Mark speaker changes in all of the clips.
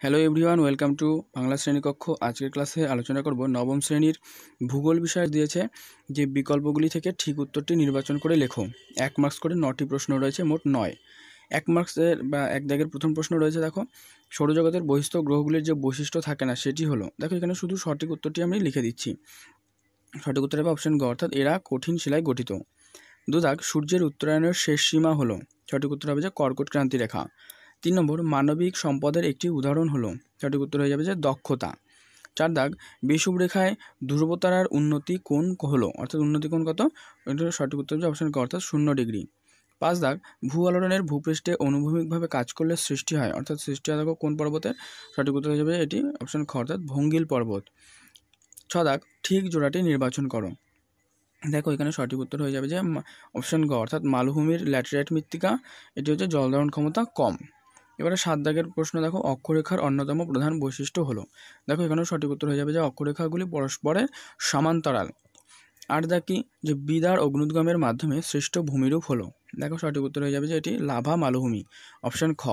Speaker 1: Hello everyone, welcome to Bangla শ্রেণীকক্ষ। আজকের ক্লাসে আলোচনা করব নবম শ্রেণীর ভূগোল বিষয় দিয়েছে যে বিকল্পগুলি থেকে ঠিক উত্তরটি নির্বাচন করে লেখো। 1 মার্কস করে 9টি প্রশ্ন রয়েছে, মোট 9। 1 মার্কসের বা 1 দাগের প্রথম প্রশ্ন রয়েছে, দেখো সৌরজগতের বহিস্থ গ্রহগুলির যে বৈশিষ্ট্য থাকে না সেটি হলো, দেখো এখানে শুধু সঠিক উত্তরটি আমি লিখে দিচ্ছি। সঠিক উত্তর হবে অপশন গ, অর্থাৎ এরা কঠিন শিলায় গঠিত। 2 দাগ, সূর্যের উত্তরায়ণের শেষ সীমা হলো, সঠিক উত্তর হবে যে কর্কট ক্রান্তি রেখা। 3 নম্বর, মানবিক সম্পদের একটি উদাহরণ হলো, সঠিক উত্তর হয়ে যাবে যে দক্ষতা। 4 দাগ, বিষুবরেখায় ধ্রুবতারার উন্নতি কোণ হলো, অর্থাৎ উন্নতি কোণ কত, এটার সঠিক উত্তর হচ্ছে অপশন ক, অর্থাৎ 0 ডিগ্রি। 5 দাগ, ভূ আলোড়নের ভূপৃষ্ঠে অনুভূমিকভাবে কাজ করলে সৃষ্টি হয়, অর্থাৎ সৃষ্টি হয় দেখো কোন পর্বতে, সঠিক উত্তর হয়ে যাবে এটি অপশন খ, অর্থাৎ ভঙ্গিল পর্বত। 6 দাগ, ঠিক জোড়াটি নির্বাচন করো, দেখো এখানে সঠিক উত্তর হয়ে যাবে যে অপশন গ, অর্থাৎ মালভূমির ল্যাটেরাইট মৃত্তিকা, এটি হচ্ছে জল ধারণ ক্ষমতা কম। এবারে 7 দাগের প্রশ্ন, দেখো অক্ষরেখার অন্যতম প্রধান বৈশিষ্ট্য হলো, দেখো এখানেও সঠিক উত্তর হয়ে যাবে যে অক্ষরেখাগুলি পরস্পরের সমান্তরাল। 8 দাগ কি, যে বিদার অগ্নুদ্গমের মাধ্যমে সৃষ্ট ভূমিরূপ হলো, দেখো সঠিক উত্তর হয়ে যাবে যে এটি লাভা মালভূমি, অপশন খ।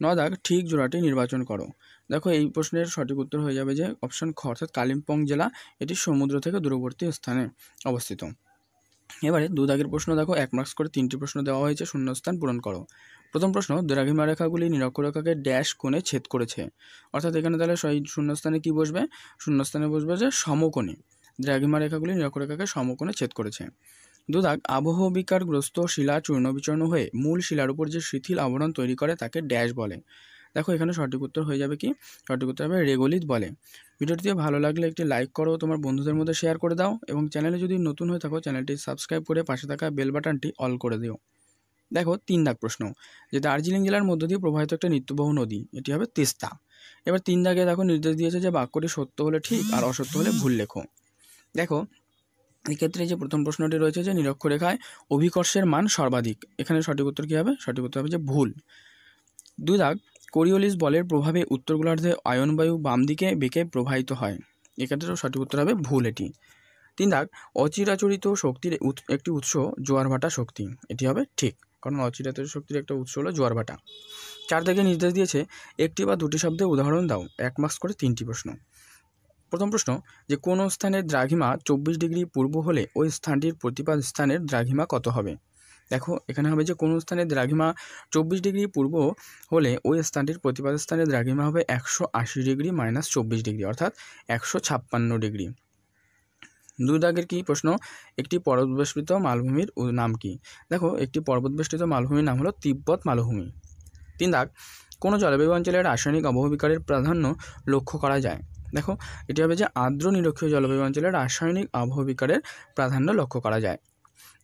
Speaker 1: 9 দাগ, ঠিক জোড়াটি নির্বাচন করো, দেখো এই প্রশ্নের সঠিক উত্তর হয়ে যাবে যে অপশন খ, অর্থাৎ কালিম্পং জেলা, এটি সমুদ্র থেকে দূরবর্তী স্থানে অবস্থিত। এবারে 2 দাগের প্রশ্ন, দেখো 1 মার্কস করে 3টি প্রশ্ন দেওয়া হয়েছে, শূন্যস্থান পূরণ করো। প্রথম প্রশ্ন, দ্রাঘিমা রেখাগুলি নিরক্ষরেখাকে ড্যাশ কোণে ছেদ করেছে, অর্থাৎ এখানে তাহলে সেই শূন্যস্থানে কি বসবে, শূন্যস্থানে বসবে যে সমকোণে, দ্রাঘিমা রেখাগুলি নিরক্ষরেখাকে সমকোণে ছেদ করেছে। 2 দাগ, আবহবিকারগ্রস্ত শিলা চূর্ণ বিচূর্ণ হয়ে মূল শিলার উপর যে শিথিল আবরণ তৈরি করে তাকে ড্যাশ বলে, দেখো এখানে সঠিক উত্তর হয়ে যাবে কি, সঠিক উত্তর হবে রেগোলিথ বলে। ভিডিওটি ভালো লাগলে একটি লাইক করো, তোমার বন্ধুদের মধ্যে শেয়ার করে দাও, এবং চ্যানেলে যদি নতুন হয়ে থাকো চ্যানেলটি সাবস্ক্রাইব করে পাশে থাকা বেল বাটনটি অল করে দিও। দেখো 3 দাগ প্রশ্ন, যে দার্জিলিং জেলার মধ্য দিয়ে প্রবাহিত একটা নিত্যবহ নদী, এটি হবে তিস্তা। এবার 3 দাগে দেখো নির্দেশ দিয়েছে যে বাক্যটি সত্য হলে ঠিক আর অসত্য হলে ভুল লেখো। দেখো এক্ষেত্রে যে প্রথম প্রশ্নটি রয়েছে যে নিরক্ষরেখায় অভিকর্ষের মান সর্বাধিক, এখানে সঠিক উত্তর কী হবে, সঠিক উত্তর হবে যে ভুল। 2 দাগ, কোরিওলিস বলের প্রভাবে উত্তর গোলার্ধে আয়নবায়ু বাম দিকে বেঁকে প্রবাহিত হয়, এক্ষেত্রেও সঠিক উত্তর হবে ভুল এটি। 3 দাগ, অচিরাচরিত শক্তির একটি উৎস জোয়ার ভাটা শক্তি, এটি হবে ঠিক, কারণ অচিরাচরিত শক্তির একটা উৎস হলো জোয়ার ভাটা। 4 দাগে নির্দেশ দিয়েছে একটি বা দুটি শব্দে উদাহরণ দাও, 1 মার্কস করে 3টি প্রশ্ন। প্রথম প্রশ্ন, যে কোনো স্থানের দ্রাঘিমা 24 ডিগ্রি পূর্ব হলে ওই স্থানটির প্রতিপাদ স্থানের দ্রাঘিমা কত হবে, দেখো এখানে হবে যে কোনো স্থানের দ্রাঘিমা 24 ডিগ্রি পূর্ব হলে ওই স্থানটির প্রতিপাদ স্থানের দ্রাঘিমা হবে 180 ডিগ্রি মাইনাস 24 ডিগ্রি, অর্থাৎ 156 ডিগ্রি। 2 দাগের কি প্রশ্ন, একটি পর্বতবেষ্টিত মালভূমির নাম কি, দেখো একটি পর্বতবেষ্টিত মালভূমির নাম হলো তিব্বত মালভূমি। 3 দাগ, কোনো জলবায়ু অঞ্চলের রাসায়নিক আবহবিকারের প্রাধান্য লক্ষ্য করা যায়, দেখো এটি হবে যে আর্দ্র নিরক্ষীয় জলবায়ু অঞ্চলের রাসায়নিক আবহবিকারের প্রাধান্য লক্ষ্য করা যায়।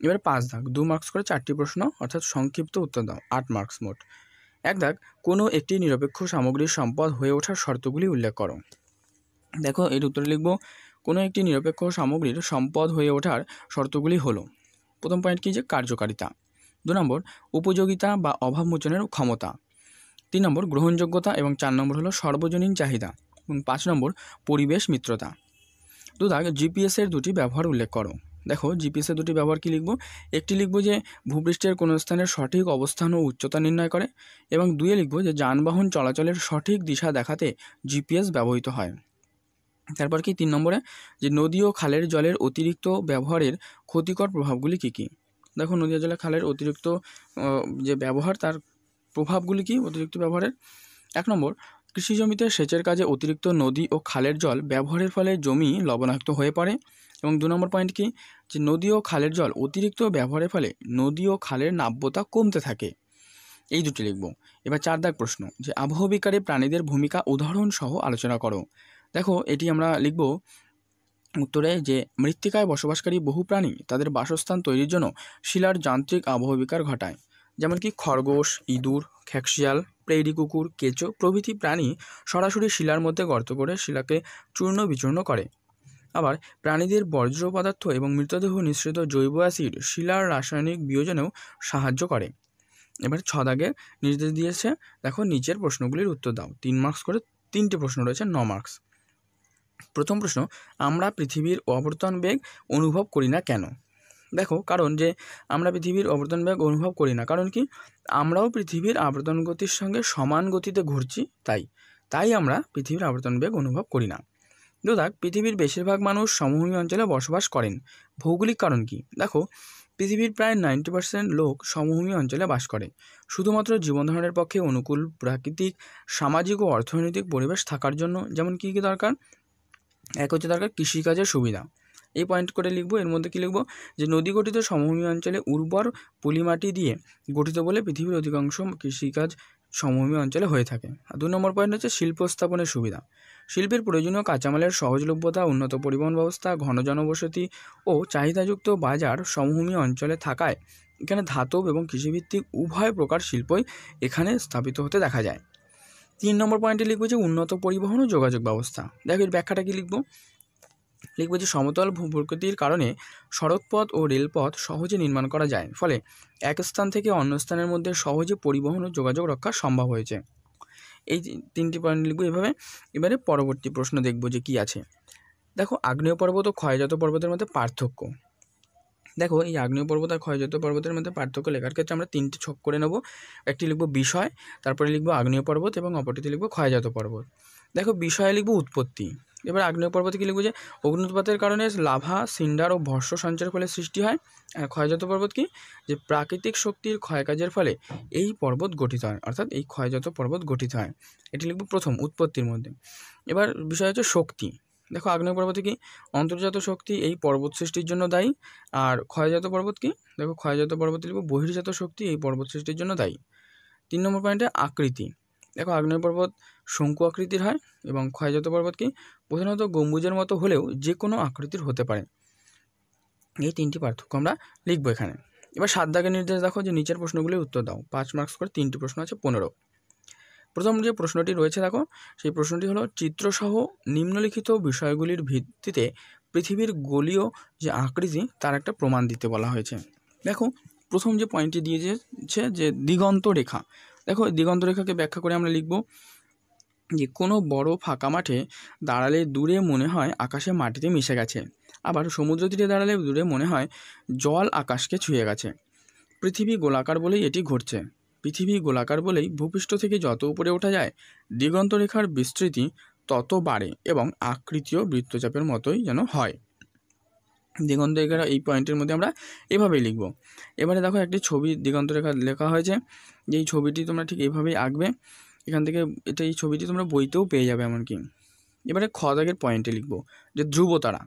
Speaker 1: এবার 5 দাগ, 2 মার্কস করে 4টি প্রশ্ন, অর্থাৎ সংক্ষিপ্ত উত্তর দাও, 8 মার্কস মোট। 1 দাগ, কোনো একটি নিরপেক্ষ সামগ্রীর সম্পদ হয়ে ওঠার শর্তগুলি উল্লেখ করো, দেখো এর উত্তরে লিখব কোনো একটি নিরপেক্ষ সামগ্রীর সম্পদ হয়ে ওঠার শর্তগুলি হলো, প্রথম পয়েন্ট কি, যে কার্যকারিতা। 2 নম্বর, উপযোগিতা বা অভাব মোচনের ক্ষমতা। 3 নম্বর, গ্রহণযোগ্যতা, এবং 4 নম্বর হলো সর্বজনীন চাহিদা, এবং 5 নম্বর পরিবেশ মিত্রতা। 2 দাগ, জিপিএসের দুটি ব্যবহার উল্লেখ করো, দেখো জিপিএসের দুটি ব্যবহার কি লিখব, একটি লিখব যে ভূপৃষ্ঠের কোনো স্থানের সঠিক অবস্থান ও উচ্চতা নির্ণয় করে, এবং 2 লিখব যে যানবাহন চলাচলের সঠিক দিশা দেখাতে জিপিএস ব্যবহৃত হয়। তারপর কি 3 নম্বরে, যে নদী ও খালের জলের অতিরিক্ত ব্যবহারের ক্ষতিকর প্রভাবগুলি কী কী, দেখো নদী ও জলের খালের অতিরিক্ত যে ব্যবহার তার প্রভাবগুলি কি অতিরিক্ত ব্যবহারের। 1 নম্বর, কৃষি জমিতে সেচের কাজে অতিরিক্ত নদী ও খালের জল ব্যবহারের ফলে জমি লবণাক্ত হয়ে পড়ে, এবং 2 নম্বর পয়েন্ট কি, যে নদী ও খালের জল অতিরিক্ত ব্যবহারের ফলে নদী ও খালের নাব্যতা কমতে থাকে, এই দুটি লিখব। এবার 4 দাগ প্রশ্ন, যে আবহবিকারে প্রাণীদের ভূমিকা উদাহরণ সহ আলোচনা করো, দেখো এটি আমরা লিখব উত্তরে, যে মৃত্তিকায় বসবাসকারী বহু প্রাণী তাদের বাসস্থান তৈরির জন্য শিলার যান্ত্রিক আবহবিকার ঘটায়, যেমন কি খরগোশ, ইঁদুর, খ্যাকশিয়াল, প্রেইরি কুকুর, কেঁচো প্রভৃতি প্রাণী সরাসরি শিলার মধ্যে গর্ত করে শিলাকে চূর্ণ বিচূর্ণ করে। আবার প্রাণীদের বর্জ্য পদার্থ এবং মৃতদেহ নিঃসৃত জৈব অ্যাসিড শিলার রাসায়নিক বিয়োজনেও সাহায্য করে। এবার 6 দাগে নির্দেশ দিয়েছে, দেখো নিচের প্রশ্নগুলির উত্তর দাও, 3 মার্কস করে 3টি প্রশ্ন রয়েছে, 9 মার্কস। প্রথম প্রশ্ন, আমরা পৃথিবীর আবর্তন বেগ অনুভব করি না কেন, দেখো কারণ যে আমরা পৃথিবীর আবর্তন বেগ অনুভব করি না, কারণ কি আমরাও পৃথিবীর আবর্তন গতির সঙ্গে সমান গতিতে ঘুরছি, তাই তাই আমরা পৃথিবীর আবর্তন বেগ অনুভব করি না। দেখ, পৃথিবীর বেশিরভাগ মানুষ সমভূমি অঞ্চলে বসবাস করেন। ভৌগোলিক কারণ কি? দেখো, পৃথিবীর প্রায় 90% লোক সমভূমি অঞ্চলে বাস করে। শুধুমাত্র জীবনধারণের পক্ষে অনুকূল প্রাকৃতিক, সামাজিক ও অর্থনৈতিক পরিবেশ থাকার জন্য। যেমন কী কী দরকার? এক হচ্ছে দরকার কৃষিকাজের সুবিধা, এই পয়েন্ট করে লিখবো। এর মধ্যে কী লিখবো? যে নদী গঠিত সমভূমি অঞ্চলে উর্বর পলিমাটি দিয়ে গঠিত বলে পৃথিবীর অধিকাংশ কৃষিকাজ সমভূমি অঞ্চলে হয়ে থাকে। আর 2 নম্বর পয়েন্ট হচ্ছে শিল্প স্থাপনের সুবিধা। শিল্পের প্রয়োজনীয় কাঁচামালের সহজলভ্যতা, উন্নত পরিবহন ব্যবস্থা, ঘন জনবসতি ও চাহিদাযুক্ত বাজার সমভূমি অঞ্চলে থাকায় এখানে ধাতব এবং কৃষিভিত্তিক উভয় প্রকার শিল্পই এখানে স্থাপিত হতে দেখা যায়। 3 নম্বর পয়েন্টে লিখবো যে উন্নত পরিবহন ও যোগাযোগ ব্যবস্থা। দেখো, এর ব্যাখ্যাটা কি লিখবো? লিখবো যে সমতল ভূপ্রকৃতির কারণে সড়কপথ ও রেলপথ সহজে নির্মাণ করা যায়, ফলে এক স্থান থেকে অন্য স্থানের মধ্যে সহজে পরিবহন ও যোগাযোগ রক্ষা সম্ভব হয়েছে। এই 3টি পয়েন্ট লিখবো এভাবে। এবারে পরবর্তী প্রশ্ন দেখবো যে কি আছে। দেখো, আগ্নেয় পর্বত ও ক্ষয়জাত পর্বতের মধ্যে পার্থক্য। দেখো, এই আগ্নেয় পর্বত আর ক্ষয়জাত পর্বতের মধ্যে পার্থক্য লেখার ক্ষেত্রে আমরা 3টি ছক করে নেব। একটি লিখবো বিষয়, তারপরে লিখবো আগ্নেয় পর্বত এবং অপরটিতে লিখবো ক্ষয়জাত পর্বত। দেখো, বিষয়ে লিখবো উৎপত্তি। এবার আগ্নেয় পর্বতে কি লিখবো? যে অগ্নুৎপাতের কারণে লাভা, সিন্ডার ও ভস্ম সঞ্চারের ফলে সৃষ্টি হয়। আর ক্ষয়জাত পর্বত কি? যে প্রাকৃতিক শক্তির ক্ষয়কাজের ফলে এই পর্বত গঠিত হয়, অর্থাৎ এই ক্ষয়জাত পর্বত গঠিত হয়। এটি লিখবো প্রথম, উৎপত্তির মধ্যে। এবার বিষয় হচ্ছে শক্তি। দেখো, আগ্নেয় পর্বতে কি? অন্তর্জাত শক্তি এই পর্বত সৃষ্টির জন্য দায়ী। আর ক্ষয়জাত পর্বত কি? দেখো, ক্ষয়জাত পর্বতে লিখবো বহির্জাত শক্তি এই পর্বত সৃষ্টির জন্য দায়ী। 3 নম্বর পয়েন্টে আকৃতি। দেখো, আগ্নেয় পর্বত শঙ্কু আকৃতির হয় এবং ক্ষয়জাত পর্বত কি? প্রধানত গম্বুজের মতো হলেও যে কোনো আকৃতির হতে পারে। এই 3টি পার্থক্য আমরা লিখবো এখানে। এবার 7 দাগের নির্দেশ দেখো, যে নিচের প্রশ্নগুলির উত্তর দাও। 5 মার্কস করে 3টি প্রশ্ন আছে, 15। প্রথম যে প্রশ্নটি রয়েছে দেখো, সেই প্রশ্নটি হলো চিত্রসহ নিম্নলিখিত বিষয়গুলির ভিত্তিতে পৃথিবীর গোলীয় যে আকৃতি তার একটা প্রমাণ দিতে বলা হয়েছে। দেখো, প্রথম যে পয়েন্টটি দিয়েছে যে দিগন্ত রেখা। দেখো, দিগন্ত রেখাকে ব্যাখ্যা করে আমরা লিখব যে কোনো বড় ফাঁকা মাঠে দাঁড়ালে দূরে মনে হয় আকাশে মাটিতে মিশে গেছে, আবার সমুদ্র তীরে দাঁড়ালে দূরে মনে হয় জল আকাশকে ছুঁয়ে গেছে। পৃথিবী গোলাকার বলেই এটি ঘটছে। পৃথিবী গোলাকার বলেই ভূপৃষ্ঠ থেকে যত উপরে ওঠা যায় দিগন্ত রেখার বিস্তৃতি তত বাড়ে এবং আকৃতিও বৃত্তচাপের মতোই যেন হয়। দিগন্ত রেখার এই পয়েন্টের মধ্যে আমরা এভাবেই লিখব। এবারে দেখো, একটি ছবি দিগন্ত রেখা লেখা হয়েছে, যেই ছবিটি তোমরা ঠিক এইভাবেই আঁকবে। এখান থেকে এই ছবিটি তোমরা বইতেও পেয়ে যাবে এমনকি। এবারে খ দাগের পয়েন্টে লিখব যে ধ্রুবতারা।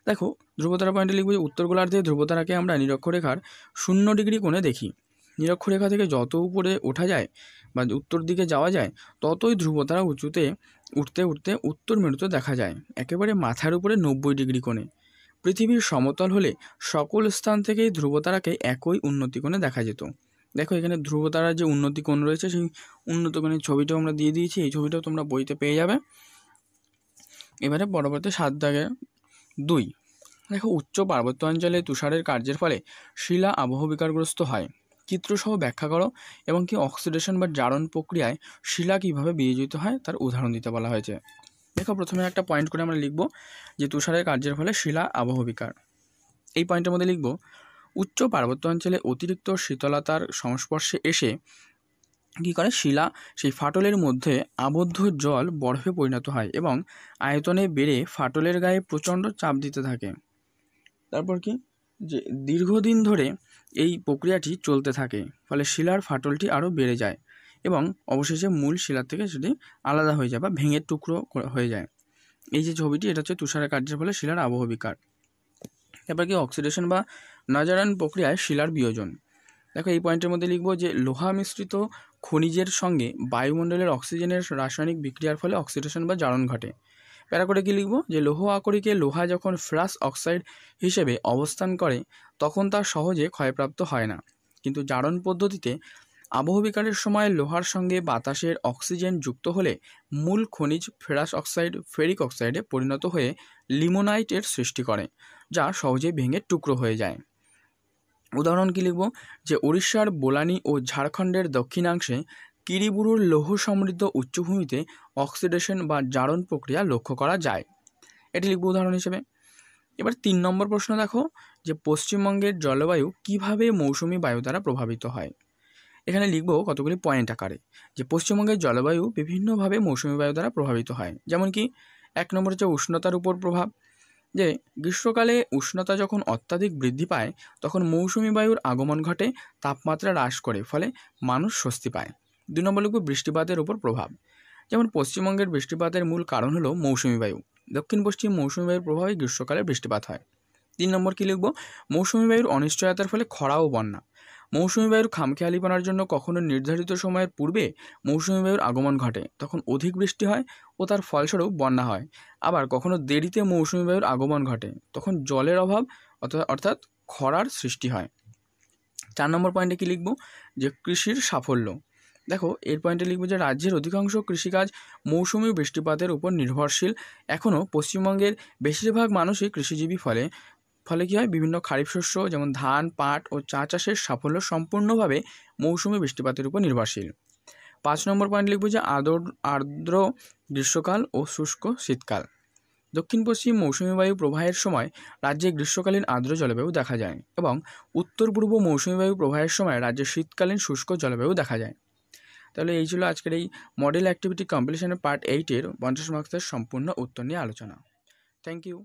Speaker 1: দেখো, ধ্রুবতারা পয়েন্টে লিখব যে উত্তর গোলার্ধে ধ্রুবতারাকে আমরা নিরক্ষরেখার 0 ডিগ্রি কোণে দেখি। নিরক্ষরেখা থেকে যত উপরে ওঠা যায় বা উত্তর দিকে যাওয়া যায় ততই ধ্রুবতারা উঁচুতে উঠতে উঠতে উত্তর মেরুতে দেখা যায় একেবারে মাথার উপরে 90 ডিগ্রি কোণে। পৃথিবীর সমতল হলে সকল স্থান থেকেই ধ্রুবতারাকে একই উন্নতি কোণে দেখা যেত। দেখো, এখানে ধ্রুবতারার যে উন্নতি কোণ রয়েছে সেই উন্নত কোণের ছবিটাও আমরা দিয়ে দিয়েছি, এই ছবিটাও তোমরা বইতে পেয়ে যাবে। এবারে পরবর্তী 7 দাগের 2। দেখো, উচ্চ পার্বত্য অঞ্চলে তুষারের কার্যের ফলে শিলা আবহবিকারগ্রস্ত হয়। চিত্রসহ ব্যাখ্যা করো এবং কি অক্সিডেশন বা জারণ প্রক্রিয়ায় শিলা কীভাবে বিয়োজিত হয় তার উদাহরণ দিতে বলা হয়েছে। দেখো, প্রথমে একটা পয়েন্ট করে আমরা লিখব যে তুষারের কার্যের ফলে শিলা আবহবিকার। এই পয়েন্টের মধ্যে লিখব উচ্চ পার্বত্য অঞ্চলে অতিরিক্ত শীতলতার সংস্পর্শে এসে কী করে? শিলা সেই ফাটলের মধ্যে আবদ্ধ জল বরফে পরিণত হয় এবং আয়তনে বেড়ে ফাটলের গায়ে প্রচণ্ড চাপ দিতে থাকে। তারপর কি? যে দীর্ঘদিন ধরে এই প্রক্রিয়াটি চলতে থাকে, ফলে শিলার ফাটলটি আরও বেড়ে যায় এবং অবশেষে মূল শিলার থেকে সেটি আলাদা হয়ে যায় বা ভেঙে টুকরো হয়ে যায়। এই যে ছবিটি, এটা হচ্ছে তুষারের কার্যের ফলে শিলার আবহবিকার। তারপর কি? অক্সিডেশন বা নজরান প্রক্রিয়ায় শিলার বিয়োজন। দেখো, এই পয়েন্টের মধ্যে লিখব যে লোহা মিশ্রিত খনিজের সঙ্গে বায়ুমণ্ডলের অক্সিজেনের রাসায়নিক বিক্রিয়ার ফলে অক্সিডেশন বা জারণ ঘটে। প্যারা করে কি লিখব? যে লৌহ আকরিকে লোহা যখন ফেরাস অক্সাইড হিসেবে অবস্থান করে তখন তা সহজে ক্ষয়প্রাপ্ত হয় না, কিন্তু জারণ পদ্ধতিতে আবহবিকারের সময় লোহার সঙ্গে বাতাসের অক্সিজেন যুক্ত হলে মূল খনিজ ফেরাস অক্সাইড ফেরিক অক্সাইডে পরিণত হয়ে লিমোনাইটের সৃষ্টি করে, যা সহজেই ভেঙে টুকরো হয়ে যায়। উদাহরণ কি লিখব? যে উড়িষ্যার বোলানি ও ঝাড়খণ্ডের দক্ষিণাংশে কিরিবুরুর লৌহ সমৃদ্ধ উচ্চভূমিতে অক্সিডেশন বা জারণ প্রক্রিয়া লক্ষ্য করা যায়। এটি লিখব উদাহরণ হিসেবে। এবার 3 নম্বর প্রশ্ন দেখো, যে পশ্চিমবঙ্গের জলবায়ু কিভাবে মৌসুমি বায়ু দ্বারা প্রভাবিত হয়। এখানে লিখব কতগুলি পয়েন্ট আকারে যে পশ্চিমবঙ্গের জলবায়ু বিভিন্নভাবে মৌসুমী বায়ু দ্বারা প্রভাবিত হয়। যেমন কি 1 নম্বর হচ্ছে উষ্ণতার উপর প্রভাব, যে গ্রীষ্মকালে উষ্ণতা যখন অত্যাধিক বৃদ্ধি পায় তখন মৌসুমী বায়ুর আগমন ঘটে, তাপমাত্রা হ্রাস করে, ফলে মানুষ স্বস্তি পায়। 2 নম্বর লিখব বৃষ্টিপাতের উপর প্রভাব, যেমন পশ্চিমবঙ্গের বৃষ্টিপাতের মূল কারণ হলো মৌসুমী বায়ু। দক্ষিণ পশ্চিম মৌসুমী বায়ুর প্রভাবে গ্রীষ্মকালে বৃষ্টিপাত হয়। 3 নম্বর কী লিখব, মৌসুমী বায়ুর অনিশ্চয়তার ফলে খরা ও বন্যা। মৌসুমী বায়ুর খামখেয়ালিপনার জন্য কখনো নির্ধারিত সময়ের পূর্বে মৌসুমী বায়ুর আগমন ঘটে, তখন অধিক বৃষ্টি হয় ও তার ফলস্বরূপ বন্যা হয়। আবার কখনো দেরিতে মৌসুমী বায়ুর আগমন ঘটে, তখন জলের অভাব অর্থাৎ খরার সৃষ্টি হয়। 4 নম্বর পয়েন্টে কী লিখব, যে কৃষির সাফল্য। দেখো এর পয়েন্টে লিখব যে রাজ্যের অধিকাংশ কৃষিকাজ মৌসুমী বৃষ্টিপাতের উপর নির্ভরশীল। এখনও পশ্চিমবঙ্গের বেশিরভাগ মানুষই কৃষিজীবী, ফলে কী হয়, বিভিন্ন খারিফ শস্য যেমন ধান, পাট ও চা চাষের সাফল্য সম্পূর্ণভাবে মৌসুমী বৃষ্টিপাতের উপর নির্ভরশীল। 5 নম্বর পয়েন্ট লিখব যে আর্দ্র গ্রীষ্মকাল ও শুষ্ক শীতকাল। দক্ষিণ পশ্চিম মৌসুমী বায়ু প্রবাহের সময় রাজ্যে গ্রীষ্মকালীন আর্দ্র জলবায়ু দেখা যায় এবং উত্তর পূর্ব মৌসুমী বায়ু প্রবাহের সময় রাজ্যে শীতকালীন শুষ্ক জলবায়ু দেখা যায়। তাহলে এই ছিল আজকের এই মডেল অ্যাক্টিভিটি কম্পিটিশনের পার্ট 8-এর 50 মার্কসের সম্পূর্ণ উত্তর নিয়ে আলোচনা। Thank you.